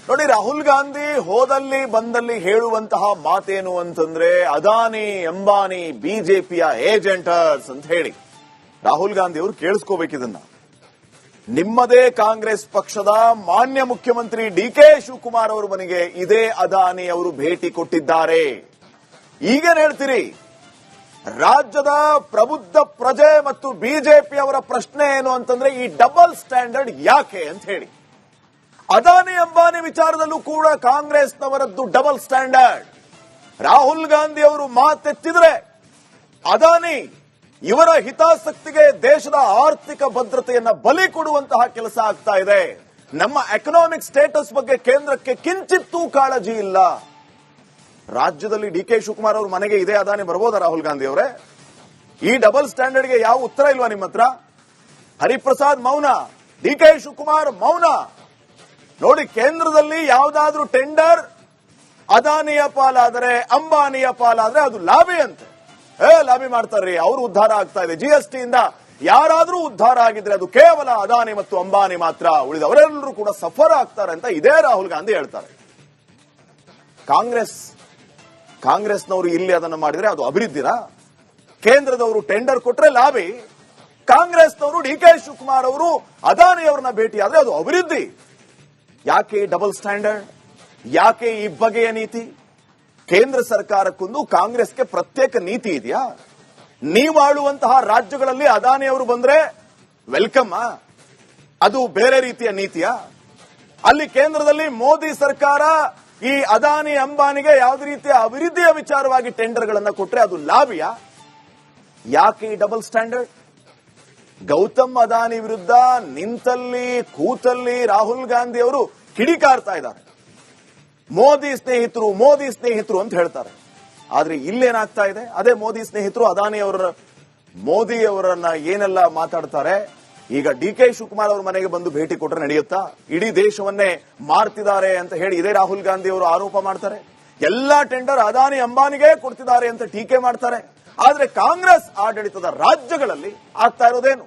ನೋಡಿ, ರಾಹುಲ್ ಗಾಂಧಿ ಹೋದಲ್ಲಿ ಬಂದಲ್ಲಿ ಹೇಳುವಂತಹ ಮಾತೇನು ಅಂತಂದ್ರೆ ಅದಾನಿ ಅಂಬಾನಿ ಬಿಜೆಪಿಯ ಏಜೆಂಟರ್ಸ್ ಅಂತ ಹೇಳಿ. ರಾಹುಲ್ ಗಾಂಧಿ ಅವರು ಕೇಳಿಸ್ಕೋಬೇಕಿದನ್ನ. ನಿಮ್ಮದೇ ಕಾಂಗ್ರೆಸ್ ಪಕ್ಷದ ಮಾನ್ಯ ಮುಖ್ಯಮಂತ್ರಿ ಡಿಕೆ ಶಿವಕುಮಾರ್ ಅವರ ಮನೆಗೆ ಇದೇ ಅದಾನಿ ಅವರು ಭೇಟಿ ಕೊಟ್ಟಿದ್ದಾರೆ. ಈಗೇನ್ ಹೇಳ್ತೀರಿ? ರಾಜ್ಯದ ಪ್ರಬುದ್ಧ ಪ್ರಜೆ ಮತ್ತು ಬಿಜೆಪಿ ಅವರ ಪ್ರಶ್ನೆ ಏನು ಅಂತಂದ್ರೆ ಈ ಡಬಲ್ ಸ್ಟ್ಯಾಂಡರ್ಡ್ ಯಾಕೆ ಅಂತ ಹೇಳಿ. ಅದಾನಿ ಅಂಬಾನಿ ವಿಚಾರದಲ್ಲೂ ಕೂಡ ಕಾಂಗ್ರೆಸ್ನವರದ್ದು ಡಬಲ್ ಸ್ಟ್ಯಾಂಡರ್ಡ್. ರಾಹುಲ್ ಗಾಂಧಿ ಅವರು ಮಾತೆತ್ತಿದ್ರೆ ಅದಾನಿ ಇವರ ಹಿತಾಸಕ್ತಿಗೆ ದೇಶದ ಆರ್ಥಿಕ ಭದ್ರತೆಯನ್ನ ಬಲಿ ಕೊಡುವಂತಹ ಕೆಲಸ ಆಗ್ತಾ ಇದೆ. ನಮ್ಮ ಎಕನಾಮಿಕ್ ಸ್ಟೇಟಸ್ ಬಗ್ಗೆ ಕೇಂದ್ರಕ್ಕೆ ಕಿಂಚಿತ್ತೂ ಕಾಳಜಿ ಇಲ್ಲ. ರಾಜ್ಯದಲ್ಲಿ ಡಿಕೆ ಶಿವಕುಮಾರ್ ಅವ್ರ ಮನೆಗೆ ಇದೇ ಅದಾನಿ ಬರ್ಬೋದಾ ರಾಹುಲ್ ಗಾಂಧಿ ಅವರೇ? ಈ ಡಬಲ್ ಸ್ಟ್ಯಾಂಡರ್ಡ್ಗೆ ಯಾವ ಉತ್ತರ ಇಲ್ವಾ ನಿಮ್ಮ ಹತ್ರ? ಹರಿಪ್ರಸಾದ್ ಮೌನ, ಡಿಕೆ ಶಿವಕುಮಾರ್ ಮೌನ. ನೋಡಿ, ಕೇಂದ್ರದಲ್ಲಿ ಯಾವುದಾದ್ರೂ ಟೆಂಡರ್ ಅದಾನಿಯ ಪಾಲಾದರೆ ಅಂಬಾನಿಯ ಪಾಲಾದ್ರೆ ಅದು ಲಾಬಿ ಅಂತೆ. ಲಾಬಿ ಮಾಡ್ತಾರ್ರಿ, ಅವರು ಉದ್ಧಾರ ಆಗ್ತಾ ಇದೆ. ಜಿಎಸ್ಟಿಯಿಂದ ಯಾರಾದ್ರೂ ಉದ್ಧಾರ ಆಗಿದ್ರೆ ಅದು ಕೇವಲ ಅದಾನಿ ಮತ್ತು ಅಂಬಾನಿ ಮಾತ್ರ, ಉಳಿದವರೆಲ್ಲರೂ ಕೂಡ ಸಫರ್ ಆಗ್ತಾರೆ ಅಂತ ಇದೇ ರಾಹುಲ್ ಗಾಂಧಿ ಹೇಳ್ತಾರೆ. ಕಾಂಗ್ರೆಸ್ನವರು ಇಲ್ಲಿ ಅದನ್ನು ಮಾಡಿದ್ರೆ ಅದು ಅಭಿವೃದ್ಧಿನಾ? ಕೇಂದ್ರದವರು ಟೆಂಡರ್ ಕೊಟ್ರೆ ಲಾಬಿ, ಕಾಂಗ್ರೆಸ್ನವರು ಡಿಕೆ ಶಿವಕುಮಾರ್ ಅವರು ಅದಾನಿಯವರನ್ನ ಭೇಟಿಯಾದ್ರೆ ಅದು ಅಭಿವೃದ್ಧಿ. ಯಾಕೆ ಡಬಲ್ ಸ್ಟ್ಯಾಂಡರ್ಡ್? ಯಾಕೆ ಈ ಬಗೆಯ ನೀತಿ? ಕೇಂದ್ರ ಸರ್ಕಾರಕ್ಕೊಂದು ಕಾಂಗ್ರೆಸ್ಗೆ ಪ್ರತ್ಯೇಕ ನೀತಿ ಇದೆಯಾ? ನೀವಾಳುವಂತಹ ರಾಜ್ಯಗಳಲ್ಲಿ ಅದಾನಿಯವರು ಬಂದ್ರೆ ವೆಲ್ಕಮ್, ಅದು ಬೇರೆ ರೀತಿಯ ನೀತಿಯಾ? ಅಲ್ಲಿ ಕೇಂದ್ರದಲ್ಲಿ ಮೋದಿ ಸರ್ಕಾರ ಈ ಅದಾನಿ ಅಂಬಾನಿಗೆ ಯಾವುದೇ ರೀತಿಯ ಅಭಿವೃದ್ಧಿಯ ವಿಚಾರವಾಗಿ ಟೆಂಡರ್ಗಳನ್ನು ಕೊಟ್ರೆ ಅದು ಲಾಭಿಯಾ? ಯಾಕೆ ಈ ಡಬಲ್ ಸ್ಟ್ಯಾಂಡರ್ಡ್? ಗೌತಮ್ ಅದಾನಿ ವಿರುದ್ಧ ನಿಂತಲ್ಲಿ ಕೂತಲ್ಲಿ ರಾಹುಲ್ ಗಾಂಧಿ ಅವರು ಕಿಡಿಕಾರ್ತಾ ಇದ್ದಾರೆ. ಮೋದಿ ಸ್ನೇಹಿತರು ಅಂತ ಹೇಳ್ತಾರೆ. ಆದ್ರೆ ಇಲ್ಲೇನಾಗ್ತಾ ಇದೆ? ಅದೇ ಮೋದಿ ಸ್ನೇಹಿತರು ಮೋದಿ ಅವರನ್ನ ಏನೆಲ್ಲ ಮಾತಾಡ್ತಾರೆ. ಈಗ ಡಿಕೆ ಶಿವಕುಮಾರ್ ಅವ್ರ ಮನೆಗೆ ಬಂದು ಭೇಟಿ ಕೊಟ್ರೆ ನಡೆಯುತ್ತಾ? ಇಡೀ ದೇಶವನ್ನೇ ಮಾರ್ತಿದ್ದಾರೆ ಅಂತ ಹೇಳಿ ಇದೇ ರಾಹುಲ್ ಗಾಂಧಿ ಅವರು ಆರೋಪ ಮಾಡ್ತಾರೆ. ಎಲ್ಲಾ ಟೆಂಡರ್ ಅದಾನಿ ಅಂಬಾನಿಗೆ ಕೊಡ್ತಿದ್ದಾರೆ ಅಂತ ಟೀಕೆ ಮಾಡ್ತಾರೆ. ಆದ್ರೆ ಕಾಂಗ್ರೆಸ್ ಆಡಳಿತದ ರಾಜ್ಯಗಳಲ್ಲಿ ಆಗ್ತಾ ಇರೋದೇನು?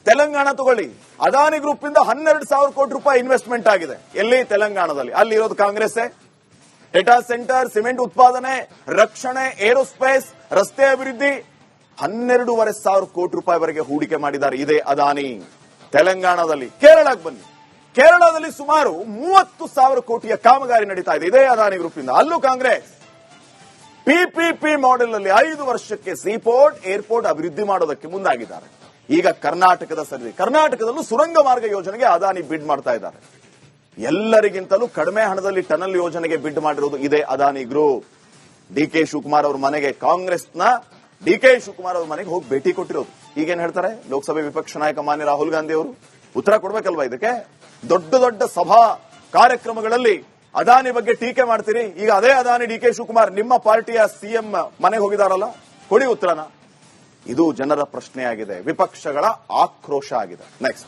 ತೆಲಂಗಾಣ ತಗೊಳ್ಳಿ, ಅದಾನಿ ಗ್ರೂಪ್ ಇಂದ 12,000 ಕೋಟಿ ರೂಪಾಯಿ ಇನ್ವೆಸ್ಟ್ಮೆಂಟ್ ಆಗಿದೆ. ಎಲ್ಲಿ? ತೆಲಂಗಾಣದಲ್ಲಿ. ಅಲ್ಲಿ ಇರೋದು ಕಾಂಗ್ರೆಸ್ಸೇ. ಡೇಟಾ ಸೆಂಟರ್, ಸಿಮೆಂಟ್ ಉತ್ಪಾದನೆ, ರಕ್ಷಣೆ, ಏರೋಸ್ಪೇಸ್, ರಸ್ತೆ ಅಭಿವೃದ್ಧಿ 12,500 ಕೋಟಿ ರೂಪಾಯಿವರೆಗೆ ಹೂಡಿಕೆ ಮಾಡಿದ್ದಾರೆ ಇದೇ ಅದಾನಿ ತೆಲಂಗಾಣದಲ್ಲಿ. ಕೇರಳಕ್ಕೆ ಬನ್ನಿ, ಕೇರಳದಲ್ಲಿ ಸುಮಾರು 30,000 ಕೋಟಿಯ ಕಾಮಗಾರಿ ನಡೀತಾ ಇದೆ ಇದೇ ಅದಾನಿ ಗ್ರೂಪ್ ಇಂದ. ಅಲ್ಲೂ ಕಾಂಗ್ರೆಸ್ ಪಿಪಿಪಿ ಮಾಡೆಲ್ ಅಲ್ಲಿ 5 ವರ್ಷಕ್ಕೆ ಸೀಪೋರ್ಟ್, ಏರ್ಪೋರ್ಟ್ ಅಭಿವೃದ್ಧಿ ಮಾಡೋದಕ್ಕೆ ಮುಂದಾಗಿದ್ದಾರೆ. ಈಗ ಕರ್ನಾಟಕದಲ್ಲೂ ಸುರಂಗ ಮಾರ್ಗ ಯೋಜನೆಗೆ ಅದಾನಿ ಬಿಡ್ ಮಾಡ್ತಾ ಇದ್ದಾರೆ. ಎಲ್ಲರಿಗಿಂತಲೂ ಕಡಿಮೆ ಹಣದಲ್ಲಿ ಟನಲ್ ಯೋಜನೆಗೆ ಬಿಡ್ ಮಾಡಿರೋದು ಇದೇ ಅದಾನಿ ಗ್ರೂಪ್. ಡಿಕೆ ಶಿವಕುಮಾರ್ ಅವ್ರ ಮನೆಗೆ ಕಾಂಗ್ರೆಸ್ನ ಡಿಕೆ ಶಿವಕುಮಾರ್ ಅವ್ರ ಮನೆಗೆ ಹೋಗಿ ಭೇಟಿ ಕೊಟ್ಟಿರೋದು. ಈಗೇನ್ ಹೇಳ್ತಾರೆ ಲೋಕಸಭೆ ವಿಪಕ್ಷ ನಾಯಕ ಮಾನ್ಯ ರಾಹುಲ್ ಗಾಂಧಿ ಅವರು? ಉತ್ತರ ಕೊಡ್ಬೇಕಲ್ವಾ ಇದಕ್ಕೆ? ದೊಡ್ಡ ಸಭಾ ಕಾರ್ಯಕ್ರಮಗಳಲ್ಲಿ ಅದಾನಿ ಬಗ್ಗೆ ಟೀಕೆ ಮಾಡ್ತೀರಿ. ಈಗ ಅದೇ ಅದಾನಿ ಡಿಕೆ ಶಿವಕುಮಾರ್ ನಿಮ್ಮ ಪಾರ್ಟಿಯ ಸಿಎಂ ಮನೆಗೆ ಹೋಗಿದಾರಲ್ಲ, ಕೊಡಿ ಉತ್ತರನ. ಇದು ಜನರ ಪ್ರಶ್ನೆಯಾಗಿದೆ, ವಿಪಕ್ಷಗಳ ಆಕ್ರೋಶ ಆಗಿದೆ. ನೆಕ್ಸ್ಟ್